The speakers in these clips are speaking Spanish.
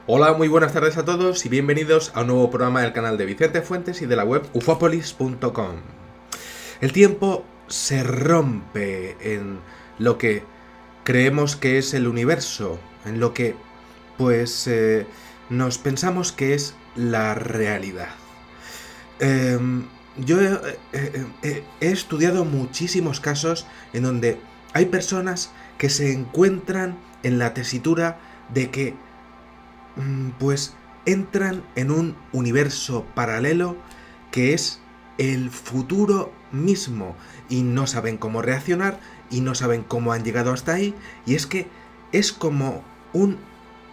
Hola, muy buenas tardes a todos y bienvenidos a un nuevo programa del canal de Vicente Fuentes y de la web ufopolis.com. El tiempo se rompe en lo que creemos que es el universo, en lo que nos pensamos que es la realidad. Yo he estudiado muchísimos casos en donde hay personas que se encuentran en la tesitura de que pues entran en un universo paralelo que es el futuro mismo y no saben cómo reaccionar y no saben cómo han llegado hasta ahí, y es que es como un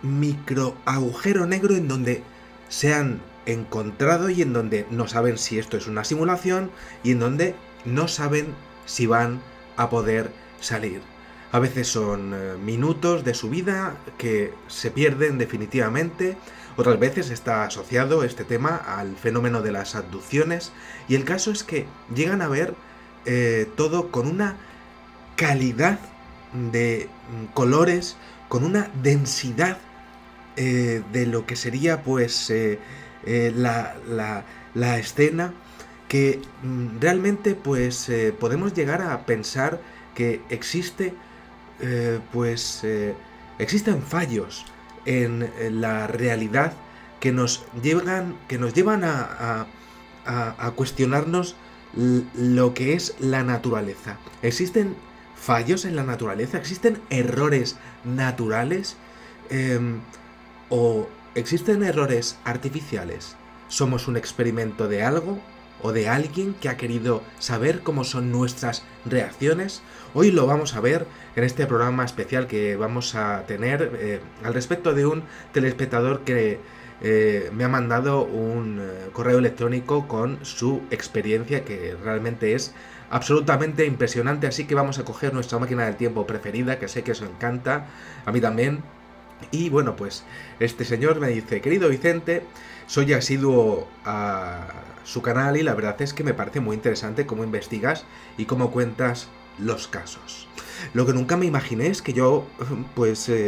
micro agujero negro en donde se han encontrado y en donde no saben si esto es una simulación y en donde no saben si van a poder salir. A veces son minutos de su vida que se pierden definitivamente, otras veces está asociado este tema al fenómeno de las abducciones, y el caso es que llegan a ver todo con una calidad de colores, con una densidad de lo que sería la escena, que realmente podemos llegar a pensar que existen fallos en la realidad que nos llevan a cuestionarnos lo que es la naturaleza. ¿Existen fallos en la naturaleza? ¿Existen errores naturales? ¿O existen errores artificiales? ¿Somos un experimento de algo o de alguien que ha querido saber cómo son nuestras reacciones? Hoy lo vamos a ver en este programa especial que vamos a tener al respecto de un telespectador que me ha mandado un correo electrónico con su experiencia, que realmente es absolutamente impresionante. Así que vamos a coger nuestra máquina del tiempo preferida, que sé que os encanta, a mí también. Y bueno, pues este señor me dice: querido Vicente, soy asiduo a su canal y la verdad es que me parece muy interesante cómo investigas y cómo cuentas los casos. Lo que nunca me imaginé es que yo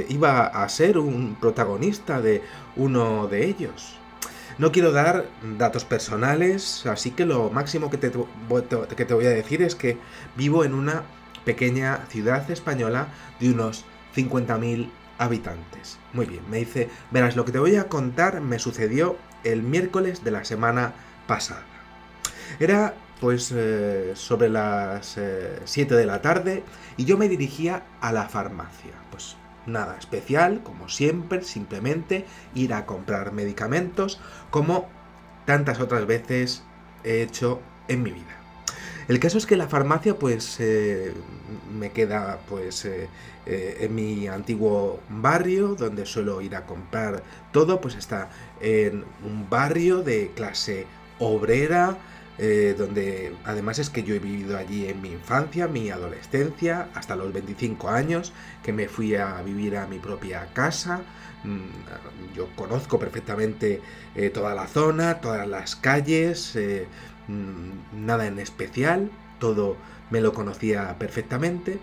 iba a ser un protagonista de uno de ellos. No quiero dar datos personales, así que lo máximo que te voy a decir es que vivo en una pequeña ciudad española de unos 50.000 habitantes. Muy bien, me dice: verás, lo que te voy a contar me sucedió el miércoles de la semana pasada. Era sobre las 7 de la tarde y yo me dirigía a la farmacia. Pues nada especial, como siempre, simplemente ir a comprar medicamentos, como tantas otras veces he hecho en mi vida. El caso es que la farmacia me queda en mi antiguo barrio, donde suelo ir a comprar todo. Pues está en un barrio de clase obrera, donde además es que yo he vivido allí en mi infancia, mi adolescencia, hasta los 25 años, que me fui a vivir a mi propia casa. Yo conozco perfectamente toda la zona, todas las calles, nada en especial, todo me lo conocía perfectamente.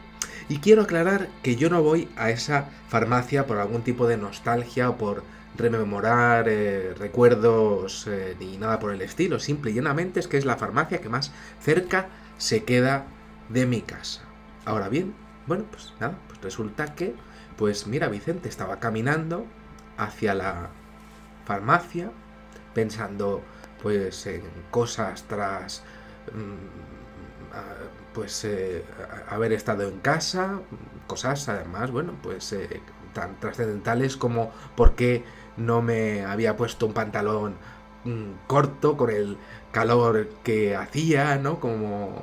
Y quiero aclarar que yo no voy a esa farmacia por algún tipo de nostalgia o por rememorar recuerdos ni nada por el estilo. Simple y llanamente es que es la farmacia que más cerca se queda de mi casa. Ahora bien, bueno, pues nada, pues resulta que, pues mira, Vicente estaba caminando hacia la farmacia pensando en cosas tras haber estado en casa, cosas además, tan trascendentales como por qué no me había puesto un pantalón corto con el calor que hacía, ¿no? Como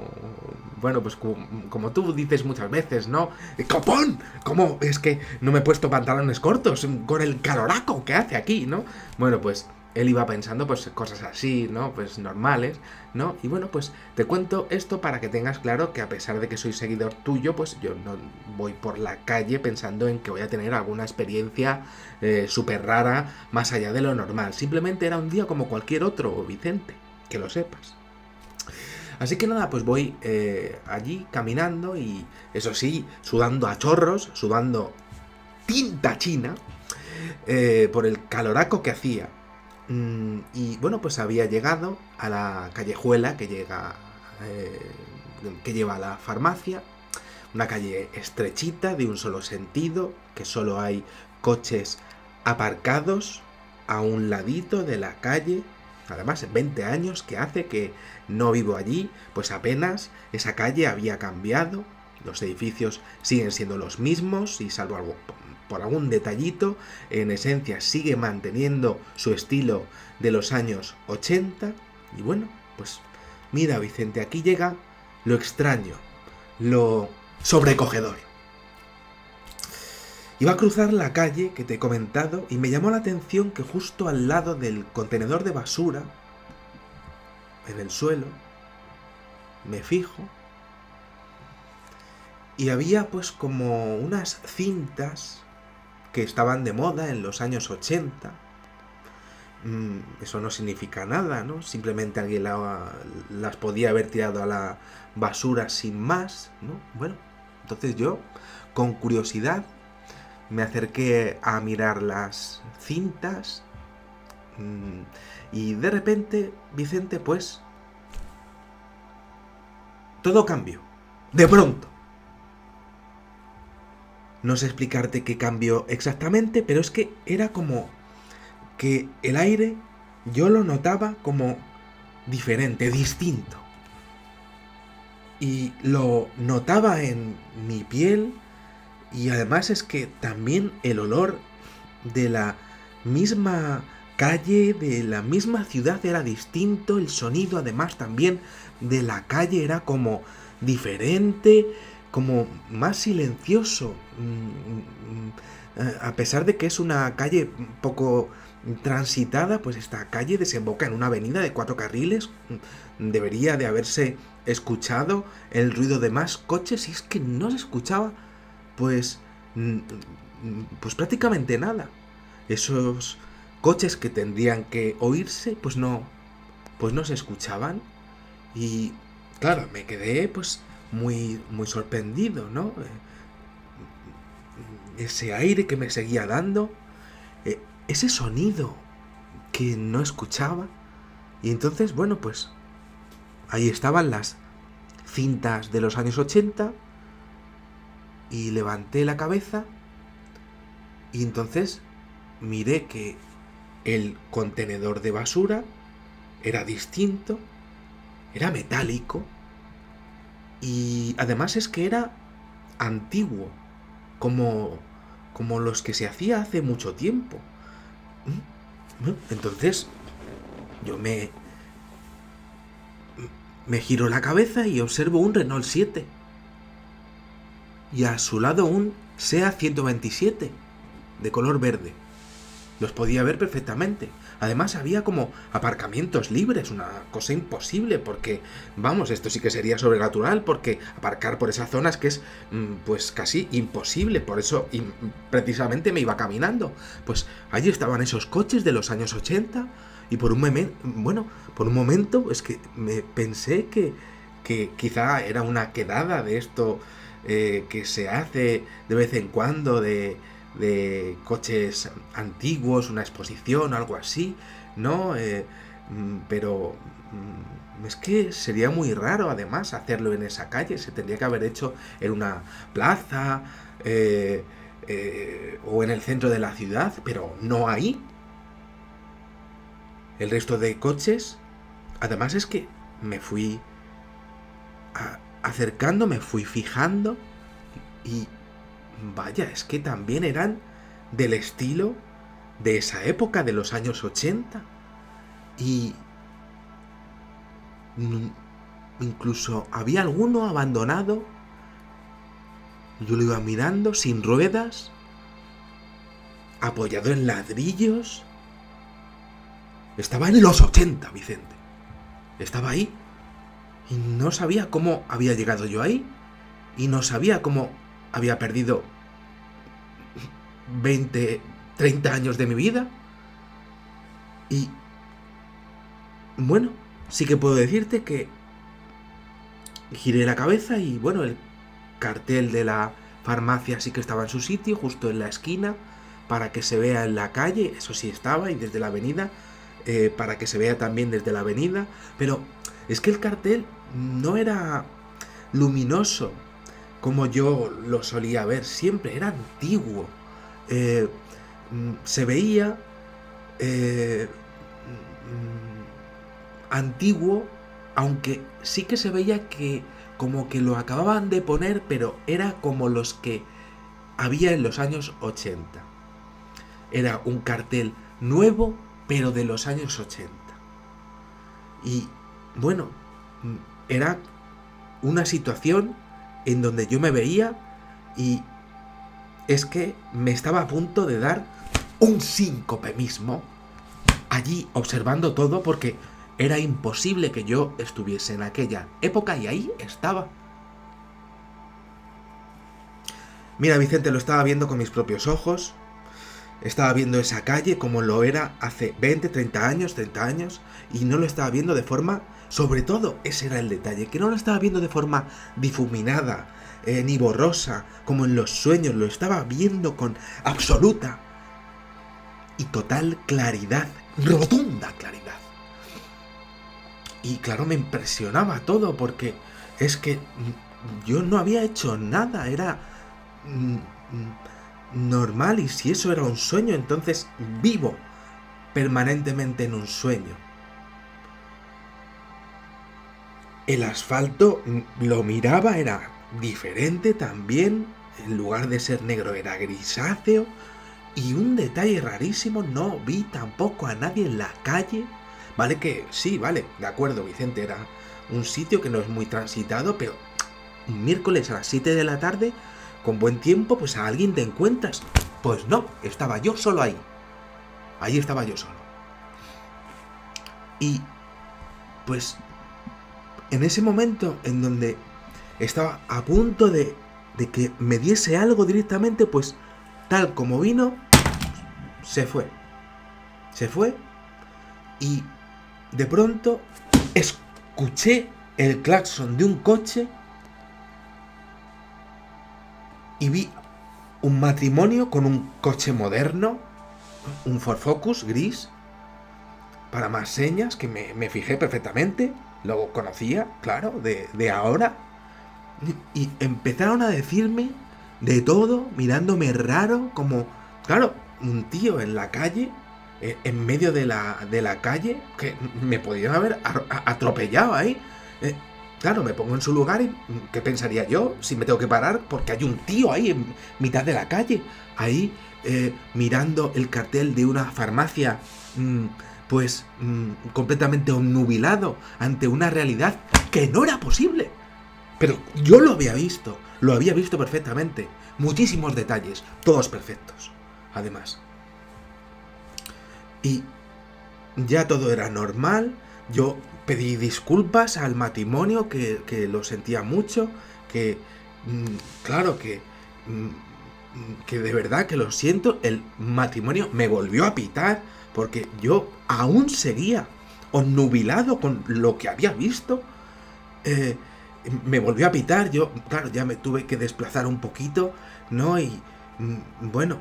tú dices muchas veces, ¿no? ¡Copón! ¿Cómo es que no me he puesto pantalones cortos con el caloraco que hace aquí, ¿no? Bueno, pues él iba pensando cosas así, ¿no? Pues normales, ¿no? Y bueno, pues te cuento esto para que tengas claro que a pesar de que soy seguidor tuyo, pues yo no voy por la calle pensando en que voy a tener alguna experiencia súper rara más allá de lo normal. Simplemente era un día como cualquier otro, Vicente, que lo sepas. Así que nada, pues voy allí caminando y, eso sí, sudando a chorros, sudando tinta china. por el caloraco que hacía. Y bueno, pues había llegado a la callejuela que lleva a la farmacia, una calle estrechita de un solo sentido, que solo hay coches aparcados a un ladito de la calle. Además, en 20 años que hace que no vivo allí, pues apenas esa calle había cambiado, los edificios siguen siendo los mismos y salvo algo por algún detallito, en esencia sigue manteniendo su estilo de los años 80. Y bueno, pues mira, Vicente, aquí llega lo extraño, lo sobrecogedor. Iba a cruzar la calle que te he comentado y me llamó la atención que justo al lado del contenedor de basura, en el suelo, me fijo, y había pues como unas cintas que estaban de moda en los años 80. Eso no significa nada, ¿no? Simplemente alguien las podía haber tirado a la basura sin más, ¿no? Bueno, entonces yo, con curiosidad, me acerqué a mirar las cintas y de repente, Vicente, pues, todo cambió. De pronto. No sé explicarte qué cambió exactamente, pero es que era como que el aire yo lo notaba como diferente, distinto. Y lo notaba en mi piel y además es que también el olor de la misma calle, de la misma ciudad era distinto, el sonido además también de la calle era como diferente, como más silencioso, a pesar de que es una calle poco transitada, pues esta calle desemboca en una avenida de 4 carriles, debería de haberse escuchado el ruido de más coches y es que no se escuchaba pues prácticamente nada. Esos coches que tendrían que oírse pues no se escuchaban y claro, me quedé pues muy sorprendido, ¿no? Ese aire que me seguía dando, ese sonido que no escuchaba. Y entonces, bueno, pues ahí estaban las cintas de los años 80 y levanté la cabeza y entonces miré que el contenedor de basura era distinto, era metálico y además es que era antiguo, como los que se hacía hace mucho tiempo. Entonces yo me giro la cabeza y observo un Renault 7 y a su lado un SEAT 127 de color verde. Los podía ver perfectamente. Además había como aparcamientos libres, una cosa imposible porque, vamos, esto sí que sería sobrenatural porque aparcar por esas zonas que es pues casi imposible, por eso precisamente me iba caminando. Pues allí estaban esos coches de los años 80 y por un momento es que me pensé que quizá era una quedada de esto que se hace de vez en cuando de coches antiguos, una exposición, algo así, ¿no? Pero es que sería muy raro además hacerlo en esa calle, se tendría que haber hecho en una plaza o en el centro de la ciudad, pero no ahí. El resto de coches, además es que me fui acercando, me fui fijando y vaya, es que también eran del estilo de esa época, de los años 80. Y incluso había alguno abandonado. Yo lo iba mirando, sin ruedas, apoyado en ladrillos. Estaba en los 80, Vicente. Estaba ahí. Y no sabía cómo había llegado yo ahí. Y no sabía cómo había perdido 20, 30 años de mi vida. Y bueno, sí que puedo decirte que giré la cabeza y bueno, el cartel de la farmacia sí que estaba en su sitio, justo en la esquina, para que se vea en la calle, eso sí estaba, y desde la avenida, para que se vea también desde la avenida, pero es que el cartel no era luminoso como yo lo solía ver, siempre era antiguo. Se veía antiguo, aunque sí que se veía que como que lo acababan de poner, pero era como los que había en los años 80. Era un cartel nuevo, pero de los años 80. Y bueno, era una situación en donde yo me veía y es que me estaba a punto de dar un síncope mismo allí observando todo, porque era imposible que yo estuviese en aquella época y ahí estaba. Mira, Vicente, lo estaba viendo con mis propios ojos. Estaba viendo esa calle como lo era hace 20, 30 años, y no lo estaba viendo de forma... Sobre todo, ese era el detalle, que no lo estaba viendo de forma difuminada, ni borrosa, como en los sueños. Lo estaba viendo con absoluta y total claridad, rotunda claridad. Y claro, me impresionaba todo, porque es que yo no había hecho nada, era normal, y si eso era un sueño, entonces vivo permanentemente en un sueño. El asfalto lo miraba, era diferente también, en lugar de ser negro era grisáceo, y un detalle rarísimo, no vi tampoco a nadie en la calle. Vale que sí, vale, de acuerdo, Vicente, era un sitio que no es muy transitado, pero un miércoles a las 7 de la tarde, con buen tiempo, pues a alguien te encuentras. Pues no, estaba yo solo ahí. Ahí estaba yo solo. Y pues en ese momento en donde estaba a punto de que me diese algo directamente, pues tal como vino, se fue. Se fue y de pronto escuché el claxon de un coche y vi un matrimonio con un coche moderno, un Ford Focus gris, para más señas, que me fijé perfectamente, lo conocía, claro, de ahora, y empezaron a decirme de todo, mirándome raro, como, claro, un tío en la calle, en medio de la calle, que me podían haber atropellado ahí. Claro, me pongo en su lugar y ¿qué pensaría yo si me tengo que parar? Porque hay un tío ahí en mitad de la calle, ahí mirando el cartel de una farmacia, completamente obnubilado ante una realidad que no era posible. Pero yo lo había visto perfectamente. Muchísimos detalles, todos perfectos, además. Y ya todo era normal. Yo pedí disculpas al matrimonio, que lo sentía mucho, que claro, que de verdad que lo siento. El matrimonio me volvió a pitar porque yo aún seguía obnubilado con lo que había visto. Me volvió a pitar. Yo, claro, ya me tuve que desplazar un poquito, ¿no? Y bueno,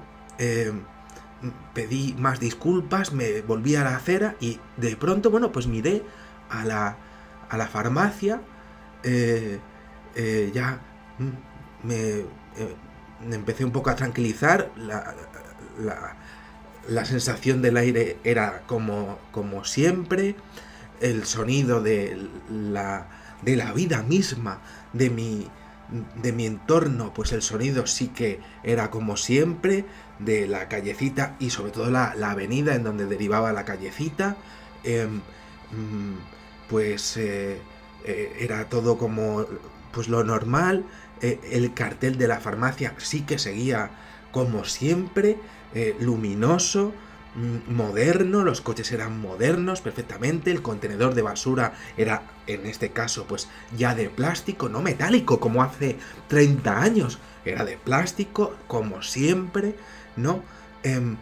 pedí más disculpas, me volví a la acera y de pronto, bueno, pues miré a la farmacia, ya me empecé un poco a tranquilizar, la sensación del aire era como siempre, el sonido de la vida misma, de mi entorno, pues el sonido sí que era como siempre, de la callecita y sobre todo la avenida en donde derivaba la callecita, era todo como pues lo normal. El cartel de la farmacia sí que seguía como siempre, luminoso, moderno, los coches eran modernos perfectamente, el contenedor de basura era, en este caso, pues ya de plástico, no metálico como hace 30 años, era de plástico como siempre, ¿no? En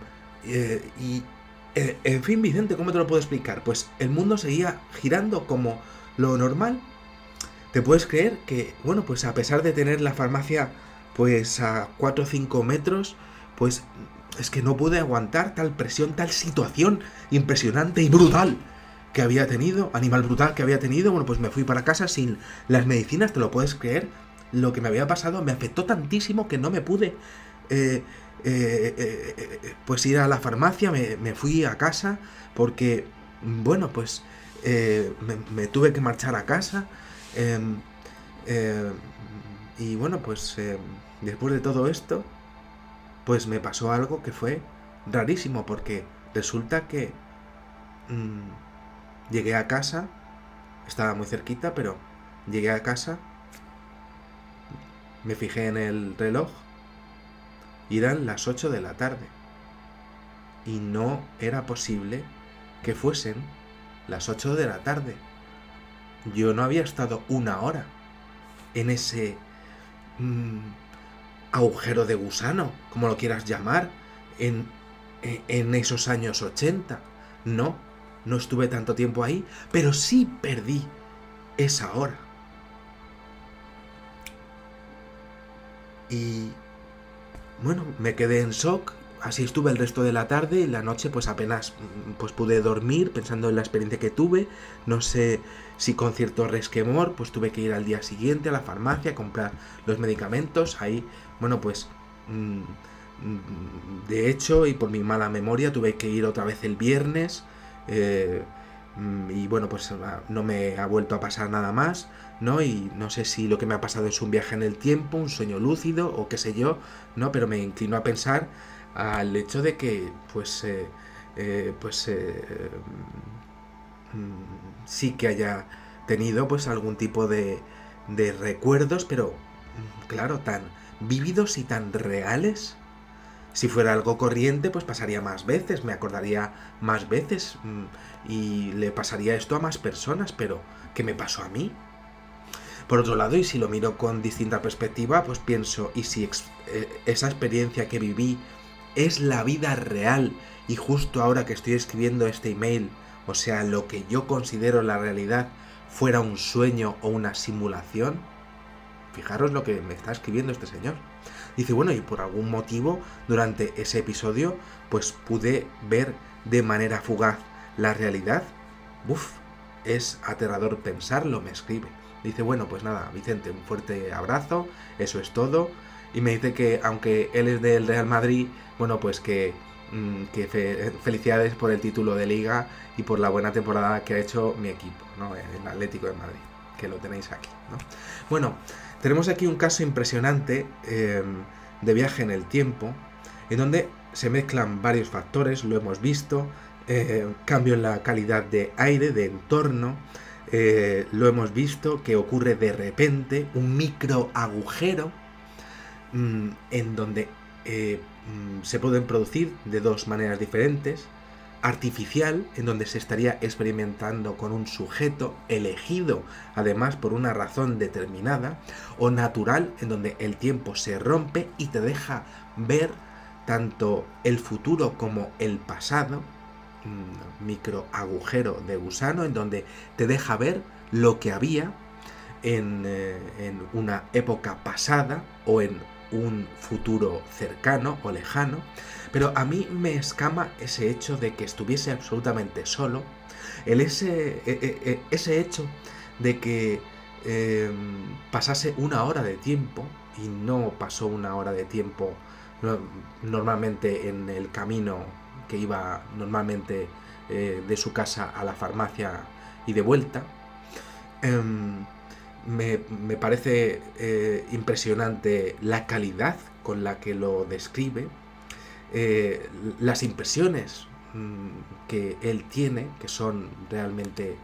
fin, Vicente, ¿cómo te lo puedo explicar? Pues el mundo seguía girando como lo normal. ¿Te puedes creer que, bueno, pues a pesar de tener la farmacia pues a 4 o 5 metros, pues es que no pude aguantar tal presión, tal situación impresionante y brutal que había tenido, animal brutal que había tenido. Bueno, pues me fui para casa sin las medicinas, ¿te lo puedes creer? Lo que me había pasado me afectó tantísimo que no me pude pues ir a la farmacia, me fui a casa porque, bueno, pues me tuve que marchar a casa. eh, eh, y bueno, pues después de todo esto, pues me pasó algo que fue rarísimo, porque resulta que llegué a casa, estaba muy cerquita, pero llegué a casa, me fijé en el reloj y eran las 8 de la tarde. Y no era posible que fuesen las 8 de la tarde. Yo no había estado una hora en ese agujero de gusano, como lo quieras llamar, en esos años 80. No, no estuve tanto tiempo ahí, pero sí perdí esa hora. Y bueno, me quedé en shock. Así estuve el resto de la tarde y la noche pues apenas pues pude dormir pensando en la experiencia que tuve. No sé si con cierto resquemor pues tuve que ir al día siguiente a la farmacia a comprar los medicamentos. Ahí, bueno, pues de hecho, y por mi mala memoria, tuve que ir otra vez el viernes. Y bueno, pues no me ha vuelto a pasar nada más, ¿no? Y no sé si lo que me ha pasado es un viaje en el tiempo, un sueño lúcido o qué sé yo, ¿no? Pero me inclino a pensar al hecho de que, pues, sí que haya tenido, pues, algún tipo de recuerdos, pero, claro, tan vívidos y tan reales. Si fuera algo corriente, pues pasaría más veces, me acordaría más veces y le pasaría esto a más personas, pero ¿qué me pasó a mí? Por otro lado, y si lo miro con distinta perspectiva, pues pienso, ¿y si esa experiencia que viví es la vida real y justo ahora que estoy escribiendo este email, o sea, lo que yo considero la realidad, fuera un sueño o una simulación? Fijaros lo que me está escribiendo este señor. Dice, bueno, y por algún motivo, durante ese episodio, pues pude ver de manera fugaz la realidad. Uf, es aterrador pensarlo, me escribe. Dice, bueno, pues nada, Vicente, un fuerte abrazo, eso es todo. Y me dice que, aunque él es del Real Madrid, bueno, pues que felicidades por el título de Liga y por la buena temporada que ha hecho mi equipo, ¿no? El Atlético de Madrid, que lo tenéis aquí, ¿no? Bueno, tenemos aquí un caso impresionante de viaje en el tiempo, en donde se mezclan varios factores, lo hemos visto, cambio en la calidad de aire, de entorno, lo hemos visto que ocurre de repente, un micro agujero, en donde se pueden producir de dos maneras diferentes: artificial, en donde se estaría experimentando con un sujeto elegido además por una razón determinada, o natural, en donde el tiempo se rompe y te deja ver tanto el futuro como el pasado, micro agujero de gusano, en donde te deja ver lo que había en una época pasada o en un futuro cercano o lejano. Pero a mí me escama ese hecho de que estuviese absolutamente solo, ese hecho de que pasase una hora de tiempo, y no pasó una hora de tiempo normalmente en el camino que iba normalmente de su casa a la farmacia y de vuelta. Me parece impresionante la calidad con la que lo describe, las impresiones que él tiene, que son realmente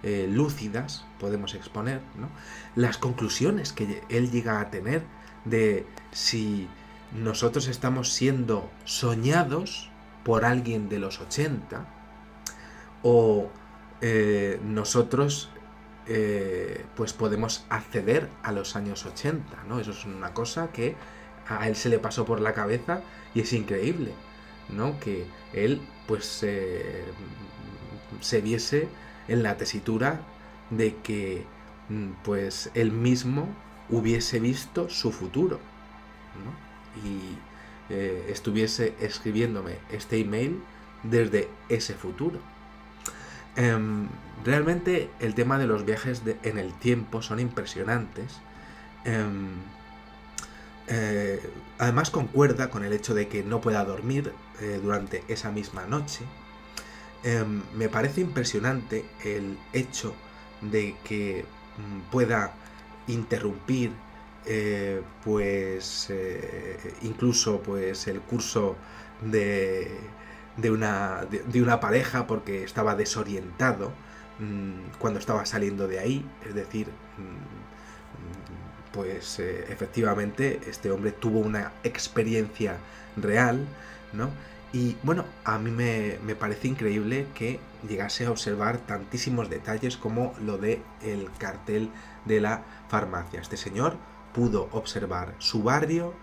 lúcidas, podemos exponer, ¿no? Las conclusiones que él llega a tener de si nosotros estamos siendo soñados por alguien de los 80 o nosotros pues podemos acceder a los años 80, ¿no? Eso es una cosa que a él se le pasó por la cabeza y es increíble, ¿no? Que él pues se viese en la tesitura de que pues él mismo hubiese visto su futuro, ¿no? estuviese escribiéndome este email desde ese futuro. Realmente el tema de los viajes en el tiempo son impresionantes. Además concuerda con el hecho de que no pueda dormir durante esa misma noche. Me parece impresionante el hecho de que pueda interrumpir incluso pues el curso de una pareja porque estaba desorientado cuando estaba saliendo de ahí. Es decir, efectivamente este hombre tuvo una experiencia real, ¿no? Y bueno, a mí me parece increíble que llegase a observar tantísimos detalles como lo de el cartel de la farmacia. Este señor pudo observar su barrio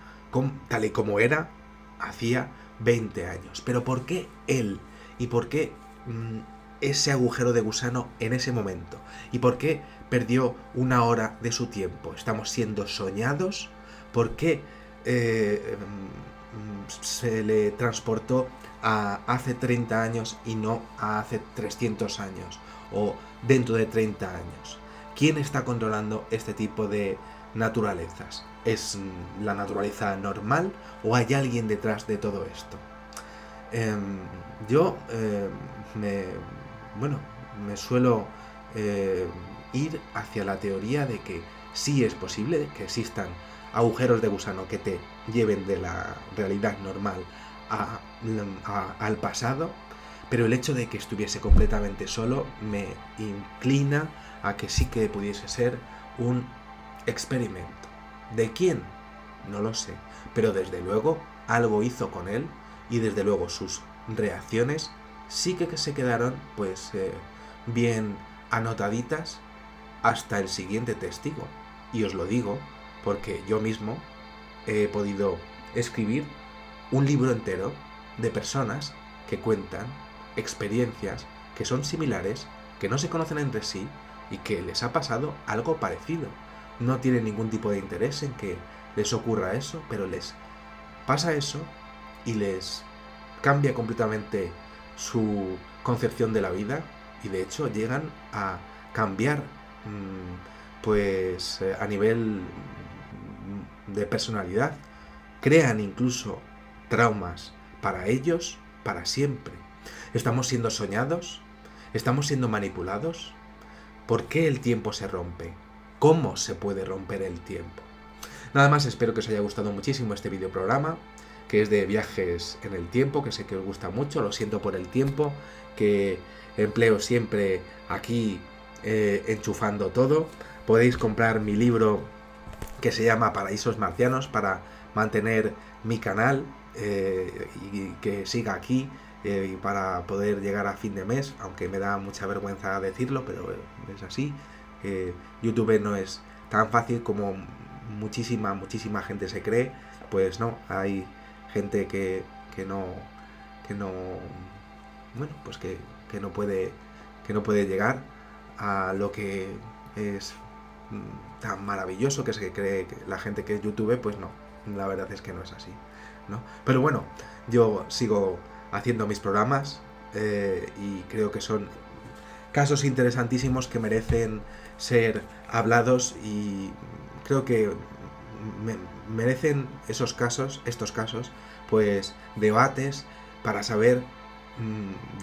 tal y como era hacía 20 años. Pero ¿por qué él? ¿Y por qué ese agujero de gusano en ese momento? ¿Y por qué perdió una hora de su tiempo? ¿Estamos siendo soñados? ¿Por qué se le transportó a hace 30 años y no a hace 300 años? ¿O dentro de 30 años? ¿Quién está controlando este tipo de naturalezas? ¿Es la naturaleza normal o hay alguien detrás de todo esto? Yo me suelo ir hacia la teoría de que sí es posible que existan agujeros de gusano que te lleven de la realidad normal al pasado, pero el hecho de que estuviese completamente solo me inclina a que sí que pudiese ser un experimento. ¿De quién? No lo sé, pero desde luego algo hizo con él y desde luego sus reacciones sí que se quedaron bien anotaditas hasta el siguiente testigo. Y os lo digo porque yo mismo he podido escribir un libro entero de personas que cuentan experiencias que son similares, que no se conocen entre sí y que les ha pasado algo parecido. No tienen ningún tipo de interés en que les ocurra eso, pero les pasa eso y les cambia completamente su concepción de la vida y de hecho llegan a cambiar a nivel de personalidad. Crean incluso traumas para ellos para siempre. ¿Estamos siendo soñados? ¿Estamos siendo manipulados? ¿Por qué el tiempo se rompe? ¿Cómo se puede romper el tiempo? Nada más, espero que os haya gustado muchísimo este videoprograma, que es de viajes en el tiempo, que sé que os gusta mucho. Lo siento por el tiempo que empleo siempre aquí enchufando todo. Podéis comprar mi libro que se llama Paraísos Marcianos para mantener mi canal y que siga aquí y para poder llegar a fin de mes, aunque me da mucha vergüenza decirlo, pero es así. YouTube no es tan fácil como muchísima gente se cree. Pues no, hay gente que no puede llegar a lo que es tan maravilloso que se cree que la gente que es YouTube. Pues no, la verdad es que no es así, ¿no? Pero bueno, yo sigo haciendo mis programas y creo que son casos interesantísimos que merecen ser hablados y creo que merecen estos casos, pues debates para saber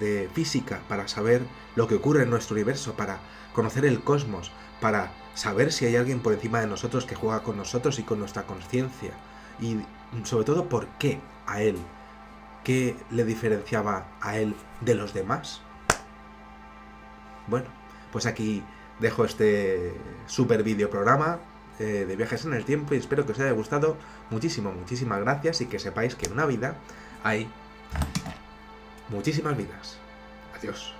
de física, para saber lo que ocurre en nuestro universo, para conocer el cosmos, para saber si hay alguien por encima de nosotros que juega con nosotros y con nuestra conciencia, y sobre todo por qué a él, qué le diferenciaba a él de los demás. Bueno, pues aquí dejo este super vídeo programa de viajes en el tiempo y espero que os haya gustado muchísimas gracias y que sepáis que en una vida hay muchísimas vidas. Adiós.